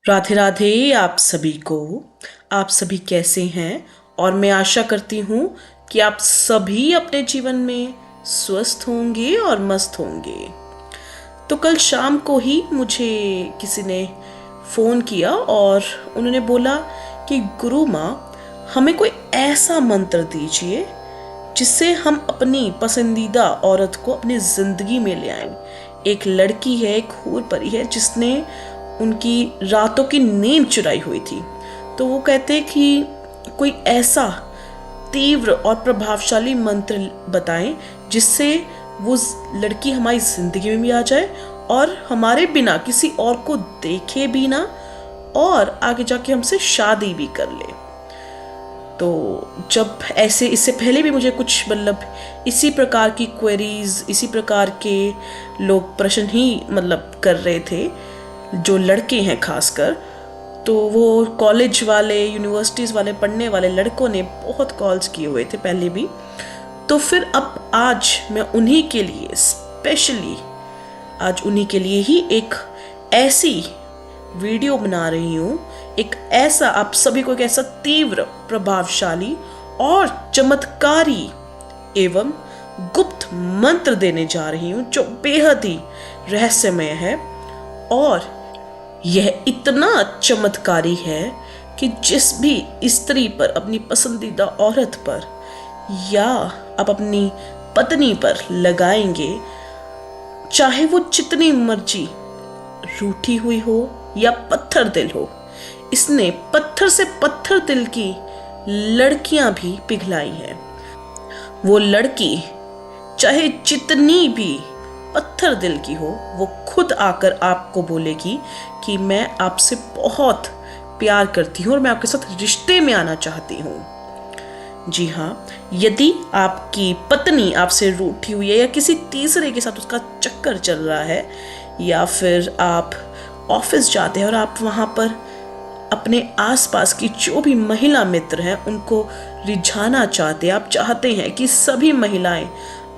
राधे राधे आप सभी को। आप सभी कैसे हैं? और मैं आशा करती हूँ कि आप सभी अपने जीवन में स्वस्थ होंगे और मस्त होंगे। तो कल शाम को ही मुझे किसी ने फ़ोन किया और उन्होंने बोला कि गुरु माँ, हमें कोई ऐसा मंत्र दीजिए जिससे हम अपनी पसंदीदा औरत को अपनी ज़िंदगी में ले आएं। एक लड़की है, एक हूर परी है जिसने उनकी रातों की नींद चुराई हुई थी। तो वो कहते कि कोई ऐसा तीव्र और प्रभावशाली मंत्र बताएं जिससे वो लड़की हमारी जिंदगी में भी आ जाए और हमारे बिना किसी और को देखे भी ना, और आगे जाके हमसे शादी भी कर ले। तो जब ऐसे इससे पहले भी मुझे कुछ इसी प्रकार की क्वेरीज, इसी प्रकार के लोग प्रश्न ही कर रहे थे, जो लड़के हैं खासकर। तो वो कॉलेज वाले, यूनिवर्सिटीज़ वाले, पढ़ने वाले लड़कों ने बहुत कॉल्स किए हुए थे पहले भी। तो फिर अब आज मैं उन्हीं के लिए स्पेशली, आज उन्हीं के लिए ही एक ऐसी वीडियो बना रही हूँ। एक ऐसा, आप सभी को एक ऐसा तीव्र, प्रभावशाली और चमत्कारी एवं गुप्त मंत्र देने जा रही हूँ जो बेहद ही रहस्यमय है। और यह इतना चमत्कारी है कि जिस भी स्त्री पर, अपनी पसंदीदा औरत पर या आप अपनी पत्नी पर लगाएंगे, चाहे वो जितनी मर्जी रूठी हुई हो या पत्थर दिल हो, इसने पत्थर से पत्थर दिल की लड़कियां भी पिघलाई हैं। वो लड़की चाहे जितनी भी पत्थर दिल की हो, वो खुद आकर आपको बोलेगी कि मैं आपसे बहुत प्यार करती हूँ और मैं आपके साथ रिश्ते में आना चाहती हूँ। जी हाँ, यदि आपकी पत्नी आपसे रूठी हुई है या किसी तीसरे के साथ उसका चक्कर चल रहा है, या फिर आप ऑफिस जाते हैं और आप वहाँ पर अपने आसपास की जो भी महिला मित्र हैं उनको रिझाना चाहते हैं, आप चाहते हैं कि सभी महिलाएं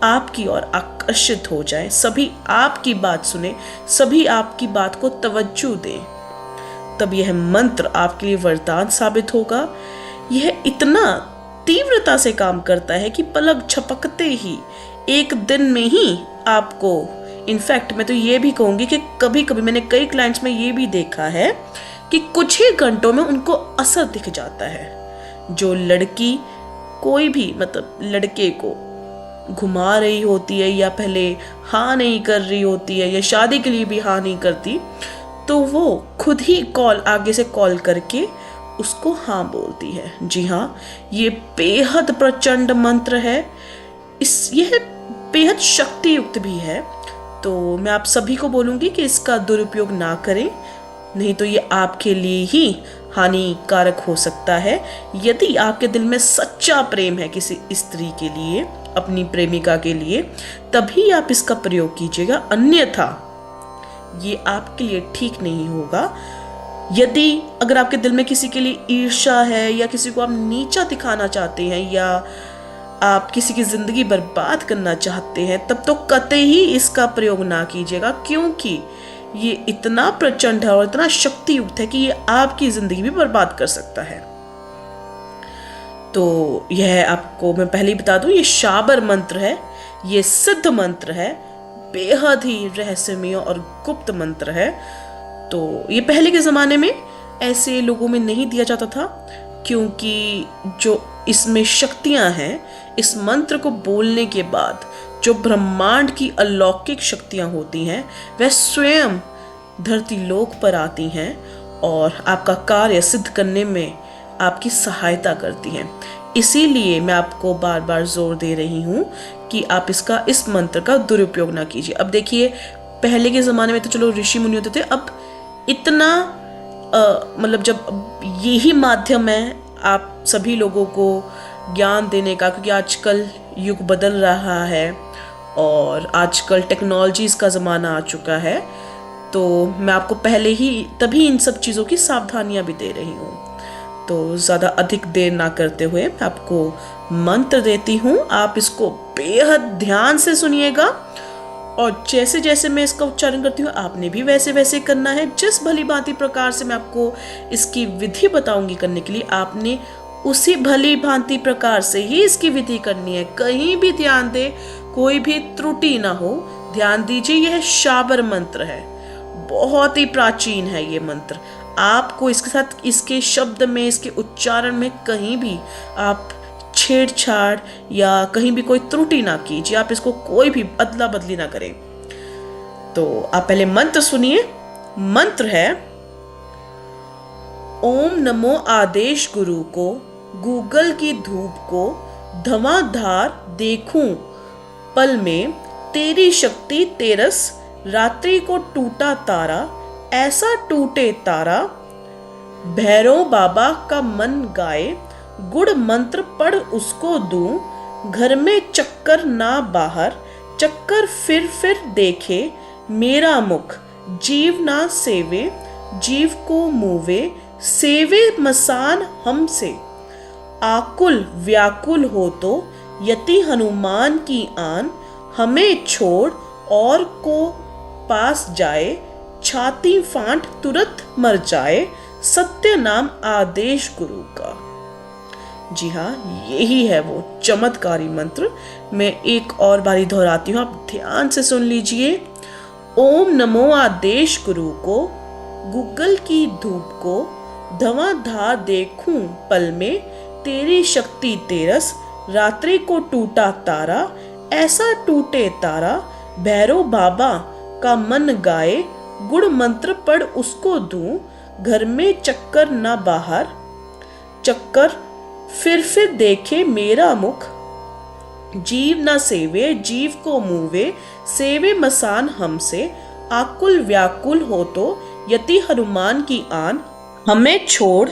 आपकी ओर आकर्षित हो जाएं, सभी आपकी बात सुने, सभी आपकी बात को तवज्जो दें, तब यह मंत्र आपके लिए वरदान साबित होगा। यह इतना तीव्रता से काम करता है कि पलक झपकते ही, एक दिन में ही आपको, इनफैक्ट मैं तो ये भी कहूंगी कि कभी कभी मैंने कई क्लाइंट्स में ये भी देखा है कि कुछ ही घंटों में उनको असर दिख जाता है। जो लड़की कोई भी लड़के को घुमा रही होती है या पहले हाँ नहीं कर रही होती है या शादी के लिए भी हाँ नहीं करती, तो वो खुद ही आगे से कॉल करके उसको हाँ बोलती है। जी हाँ, ये बेहद प्रचंड मंत्र है। यह बेहद शक्ति युक्त भी है। तो मैं आप सभी को बोलूंगी कि इसका दुरुपयोग ना करें, नहीं तो ये आपके लिए ही हानिकारक हो सकता है। यदि आपके दिल में सच्चा प्रेम है किसी स्त्री के लिए, अपनी प्रेमिका के लिए, तभी आप इसका प्रयोग कीजिएगा, अन्यथा ये आपके लिए ठीक नहीं होगा। अगर आपके दिल में किसी के लिए ईर्ष्या है या किसी को आप नीचा दिखाना चाहते हैं या आप किसी की जिंदगी बर्बाद करना चाहते हैं, तब तो कतई इसका प्रयोग ना कीजिएगा, क्योंकि ये इतना प्रचंड है और इतना शक्ति युक्त है कि ये आपकी जिंदगी भी बर्बाद कर सकता है। तो यह आपको मैं पहले ही बता दूं, ये शाबर मंत्र है, ये सिद्ध मंत्र है, बेहद ही रहस्यमय और गुप्त मंत्र है। तो ये पहले के ज़माने में ऐसे लोगों में नहीं दिया जाता था, क्योंकि जो इसमें शक्तियां हैं, इस मंत्र को बोलने के बाद जो ब्रह्मांड की अलौकिक शक्तियां होती हैं, वह स्वयं धरती लोक पर आती हैं और आपका कार्य सिद्ध करने में आपकी सहायता करती हैं। इसीलिए मैं आपको बार बार जोर दे रही हूँ कि आप इस मंत्र का दुरुपयोग ना कीजिए। अब देखिए, पहले के ज़माने में तो चलो ऋषि मुनि होते थे, अब इतना जब यही माध्यम है आप सभी लोगों को ज्ञान देने का, क्योंकि आजकल युग बदल रहा है और आजकल टेक्नोलॉजीज़ का ज़माना आ चुका है, तो मैं आपको पहले ही तभी इन सब चीज़ों की सावधानियां भी दे रही हूँ। तो ज़्यादा अधिक देर ना करते हुए मैं आपको मंत्र देती हूँ। आप इसको बेहद ध्यान से सुनिएगा और जैसे जैसे मैं इसका उच्चारण करती हूँ आपने भी वैसे वैसे करना है। जिस भली भांति प्रकार से मैं आपको इसकी विधि बताऊंगी करने के लिए, आपने उसी भली भांति प्रकार से ही इसकी विधि करनी है। कहीं भी ध्यान दे, कोई भी त्रुटि ना हो। ध्यान दीजिए, यह शाबर मंत्र है, बहुत ही प्राचीन है ये मंत्र। आपको इसके साथ, इसके शब्द में, इसके उच्चारण में कहीं भी आप छेड़छाड़ या कहीं भी कोई त्रुटि ना कीजिए। आप इसको कोई भी अदला बदली ना करें। तो आप पहले मंत्र सुनिए। मंत्र है, ओम नमो आदेश गुरु को, गूगल की धूप को धुआंधार देखूं पल में, तेरी शक्ति तेरस रात्रि को टूटा तारा, ऐसा टूटे तारा भैरव बाबा का मन गाए, गुड़ मंत्र पढ़ उसको दूं, घर में चक्कर ना बाहर, चक्कर फिर देखे मेरा मुख, जीव ना सेवे जीव को मूवे, सेवे मसान हमसे, आकुल व्याकुल हो तो यति हनुमान की आन, हमें छोड़ और को पास जाए, छाती फांट तुरंत मर जाए, सत्य नाम आदेश गुरु का। जी हाँ, यही है वो चमत्कारी मंत्र। मैं एक और बारी दोहराती हूँ, आप ध्यान से सुन लीजिए। ओम नमो आदेश गुरु को, गूगल की धूप को धुआंधार देखूं पल में, तेरी शक्ति तेरस रात्रि को टूटा तारा, ऐसा टूटे तारा भैरव बाबा का मन गाए, गुड़ मंत्र पढ़ उसको दूं, घर में चक्कर ना बाहर, चक्कर फिर देखे मेरा मुख, जीव ना सेवे जीव को मूवे, सेवे मसान हमसे, आकुल व्याकुल हो तो यति हनुमान की आन, हमें छोड़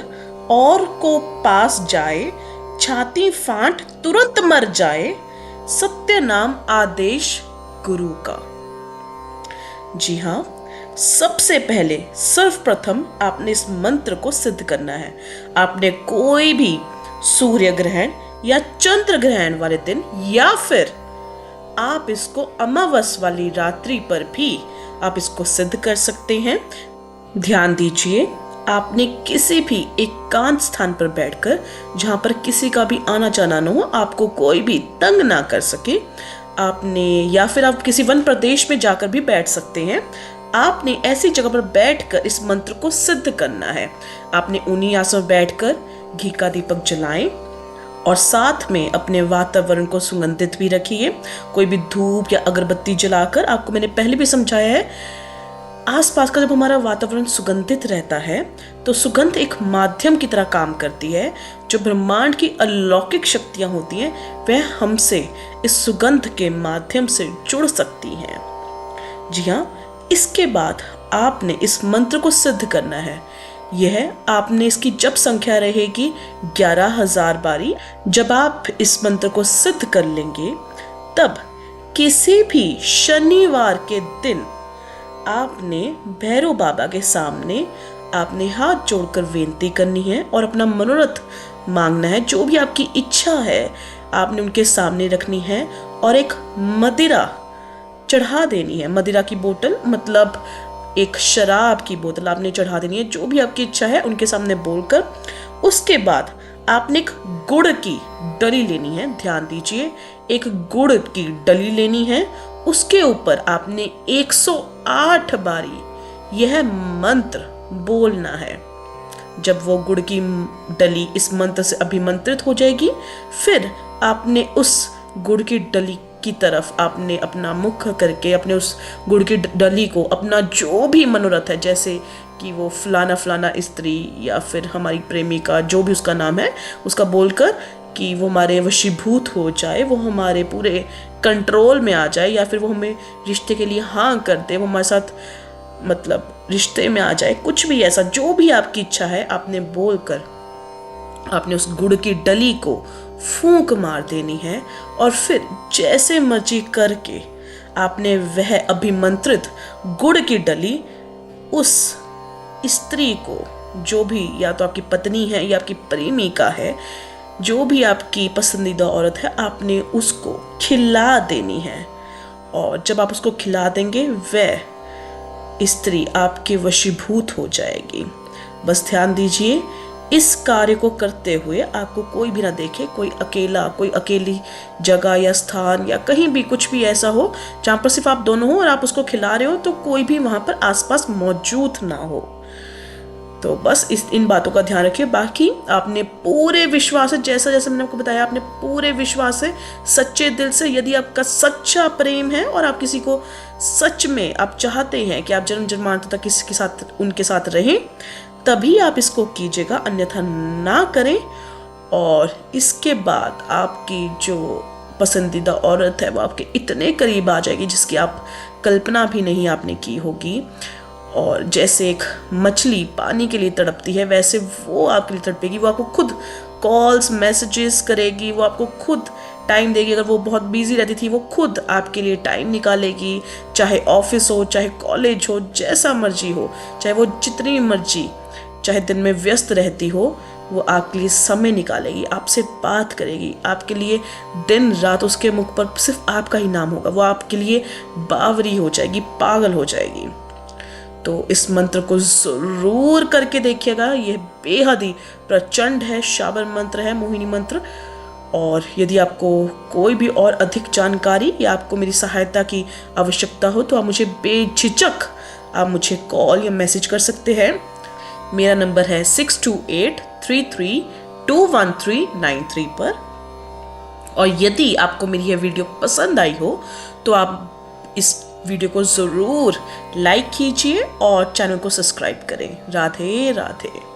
और को पास जाए, छाती फांट तुरंत मर जाए, सत्य नाम आदेश गुरु का। जी हाँ, सबसे पहले सर्वप्रथम आपने इस मंत्र को सिद्ध करना है। आपने कोई भी सूर्य ग्रहण या चंद्र ग्रहण वाले दिन, या फिर आप इसको अमावस वाली रात्रि पर भी आप इसको सिद्ध कर सकते हैं। ध्यान दीजिए, आपने किसी भी एकांत स्थान पर बैठकर, जहां पर किसी का भी आना जाना न हो, आपको कोई भी तंग ना कर सके, आपने, या फिर आप किसी वन प्रदेश में जाकर भी बैठ सकते हैं। आपने ऐसी जगह पर बैठकर इस मंत्र को सिद्ध करना है। आपने उन्हीं आसन में बैठकर घी का दीपक जलाएं और साथ में अपने वातावरण को सुगंधित भी रखिए। कोई भी धूप या अगरबत्ती जलाकर, आपको मैंने पहले भी समझाया है, आसपास का जब हमारा वातावरण सुगंधित रहता है तो सुगंध एक माध्यम की तरह काम करती है। जो ब्रह्मांड की अलौकिक शक्तियां होती हैं वह हमसे इस सुगंध के माध्यम से जुड़ सकती हैं। जी हाँ, इसके बाद आपने इस मंत्र को सिद्ध करना है। यह आपने इसकी जप संख्या रहेगी 11,000 बारी। जब आप इस मंत्र को सिद्ध कर लेंगे तब किसी भी शनिवार के दिन आपने भैरव बाबा के सामने आपने हाथ जोड़कर विनती करनी है और अपना मनोरथ मांगना है। जो भी आपकी इच्छा है आपने उनके सामने रखनी है और एक मदिरा चढ़ा देनी है। मदिरा की बोतल, मतलब एक शराब की बोतल आपने चढ़ा देनी है। जो भी आपकी इच्छा है उनके सामने बोलकर, उसके बाद आपने एक गुड़ की डली लेनी है। ध्यान दीजिए, एक गुड़ की डली लेनी है। उसके ऊपर आपने 108 बारी यह मंत्र बोलना है। जब वो गुड़ की डली इस मंत्र से अभिमंत्रित हो जाएगी, फिर आपने उस गुड़ की डली की तरफ आपने अपना मुख करके अपने उस गुड़ की डली को, अपना जो भी मनोरथ है, जैसे कि वो फलाना फलाना स्त्री या फिर हमारी प्रेमिका, जो भी उसका नाम है, उसका बोलकर कि वो हमारे वशीभूत हो जाए, वो हमारे पूरे कंट्रोल में आ जाए, या फिर वो हमें रिश्ते के लिए हाँ कर दे, वो हमारे साथ मतलब रिश्ते में आ जाए, कुछ भी ऐसा जो भी आपकी इच्छा है आपने बोलकर आपने उस गुड़ की डली को फूंक मार देनी है। और फिर जैसे मर्जी करके आपने वह अभिमंत्रित गुड़ की डली उस स्त्री को, जो भी, या तो आपकी पत्नी है या आपकी प्रेमिका है, जो भी आपकी पसंदीदा औरत है, आपने उसको खिला देनी है। और जब आप उसको खिला देंगे वह स्त्री आपके वशीभूत हो जाएगी। बस ध्यान दीजिए, इस कार्य को करते हुए आपको कोई भी ना देखे, कोई अकेली जगह या स्थान या कहीं भी कुछ भी ऐसा हो जहाँ पर सिर्फ आप दोनों हो और आप उसको खिला रहे हो, तो कोई भी वहाँ पर आसपास मौजूद ना हो। तो बस इन बातों का ध्यान रखिए। बाकी आपने पूरे विश्वास से, जैसा जैसे मैंने आपको बताया, आपने पूरे विश्वास से, सच्चे दिल से, यदि आपका सच्चा प्रेम है और आप किसी को सच में आप चाहते हैं कि आप जन्म जन्मांतर तक किसी के साथ, उनके साथ रहें, तभी आप इसको कीजिएगा, अन्यथा ना करें। और इसके बाद आपकी जो पसंदीदा औरत है वो आपके इतने करीब आ जाएगी जिसकी आप कल्पना भी नहीं आपने की होगी। और जैसे एक मछली पानी के लिए तड़पती है, वैसे वो आपके लिए तड़पेगी। वो आपको खुद कॉल्स, मैसेजेस करेगी, वो आपको खुद टाइम देगी। अगर वो बहुत बिजी रहती थी, वो खुद आपके लिए टाइम निकालेगी, चाहे ऑफिस हो, चाहे कॉलेज हो, जैसा मर्जी हो, चाहे वो जितनी मर्जी, चाहे दिन में व्यस्त रहती हो, वो आपके लिए समय निकालेगी, आपसे बात करेगी। आपके लिए दिन रात उसके मुख पर सिर्फ आपका ही नाम होगा। वो आपके लिए बावरी हो जाएगी, पागल हो जाएगी। तो इस मंत्र को जरूर करके देखिएगा। यह बेहद ही प्रचंड है, शाबर मंत्र है, मोहिनी मंत्र। और यदि आपको कोई भी और अधिक जानकारी या आपको मेरी सहायता की आवश्यकता हो तो आप मुझे बेझिझक आप मुझे कॉल या मैसेज कर सकते हैं। मेरा नंबर है 6283321393 पर। और यदि आपको मेरी यह वीडियो पसंद आई हो तो आप इस वीडियो को ज़रूर लाइक कीजिए और चैनल को सब्सक्राइब करें। राधे राधे।